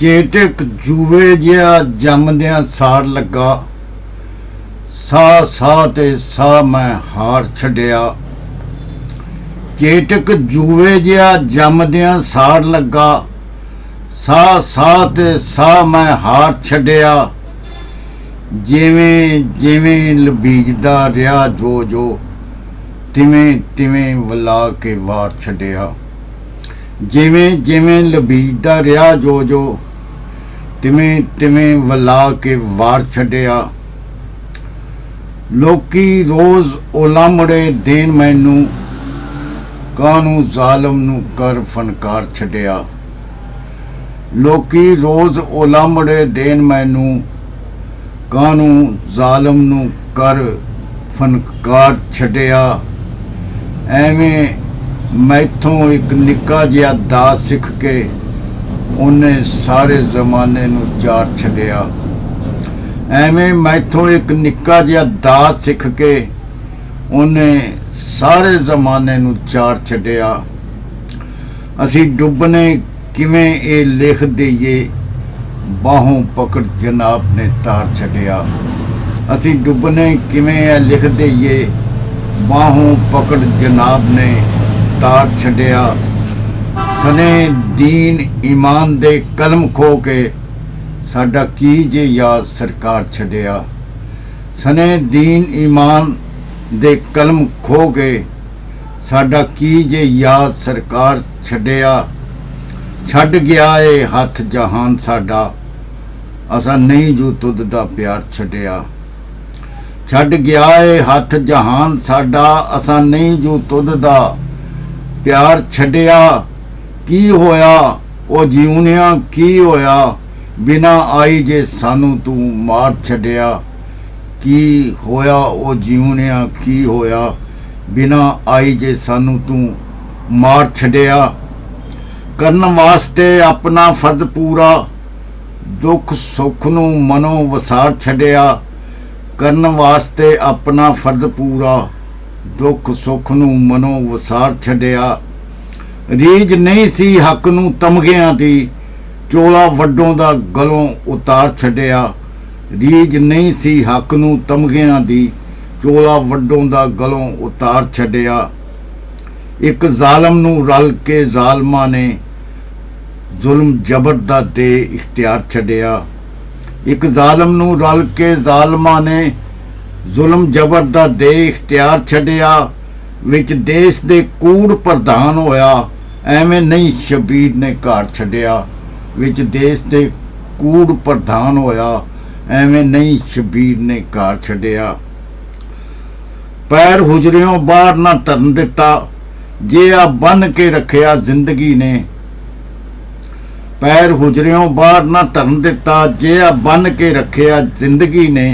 चेटक जूए जिहा जमदियां साड़ लगा, साह साह ते साह मैं हार छड्डिया। चेटक जूए जिहा जमदियां साड़ लगा, साह साह ते साह मैं हार छड्डिया। जिवें जिवें लबीजदा रिहा जो जो, तिवें तिवें वला के वार छड्डिया। जिवें जिवें लबीजदा रिहा जो जो, तिवें तिवें वला के वार छड्डिया। लोकी रोज़ उलामड़े देन मैनू, कानू ज़ालम नू कर फनकार छड्डिया। लोकी रोज़ उलामड़े देन मैनू, कानू ज़ालम नू कर फनकार छड्डिया। एवें मैथों एक निक्का जिहा दास सिख के उन्हें सारे जमाने नू जार छड्डिया। एवें मैथों एक निक्का जिहा दास सिख के उन्हें सारे जमाने नू जार छड्डिया। असी डुबने किवें ए लिख दईए, बाहों पकड़ जनाब ने तार छड्डिया। असी डुबने किवें ए लिख दईए, बाहों पकड़ जनाब ने तार छड्डिया। सने दीन ईमान दे कलम खो के, साडा की जे याद सरकार छड्डिया। सने दीन ईमान दे कलम खो के, साडा की जे याद सरकार छड्डिया। छड्ड गया ए हथ जहान साडा, असां नहीं जू तुद दा प्यार छड्डिया। छड्ड गया ए हथ जहान साडा, असां नहीं जू तुद दा प्यार छड्डिया। की होया ओ जीवनिया की होया, बिना आई जे सानू तू मार छड्डिया। की होया ओ जीवनिया की होया, बिना आई जे सानू तू मार छड्डिया। करन वास्ते अपना फर्ज पूरा, दुख सुख नू मनो वसार छड्डिया। करन वास्ते अपना फर्ज पूरा, दुख सुख नू मनो वसार छड्डिया। रीझ नहीं सी हक नू तमगियां दी, चोला वड्डों दा गलों उतार छड्डिया। रीझ नहीं सी हक नू तमगियां दी, चोला वड्डों दा गलों उतार छड्डिया। एक जालम नू रल के जालमां ने, जुल्म जबर दा दे इख्तियार छड्डिया। एक जालम नू रल के जालमां ने, जुल्म जबर दा दे इख्तियार छड्डिया। विच देश दे कूड़ प्रधान होया, एवें नहीं शबीर ने घर छड्डिया। विच देश दे कूड़ प्रधान होया, एवें नहीं शबीर ने घर छड्डिया। पैर हुजरियों बाहर ना धरन दिता, जे आ बन के रखिया जिंदगी ने। पैर हुजरियों बाहर ना धरन दिता, जे आ बन के रखिया जिंदगी ने।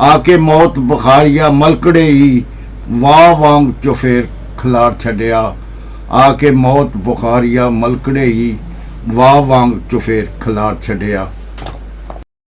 आके मौत बुखारिया मलकड़े ही, वाह वांग चुफेर खिलार छड्डिया। आके मौत बुखारिया मलकड़े ही, वाह वांग चुफेर खिलार छड्डिया।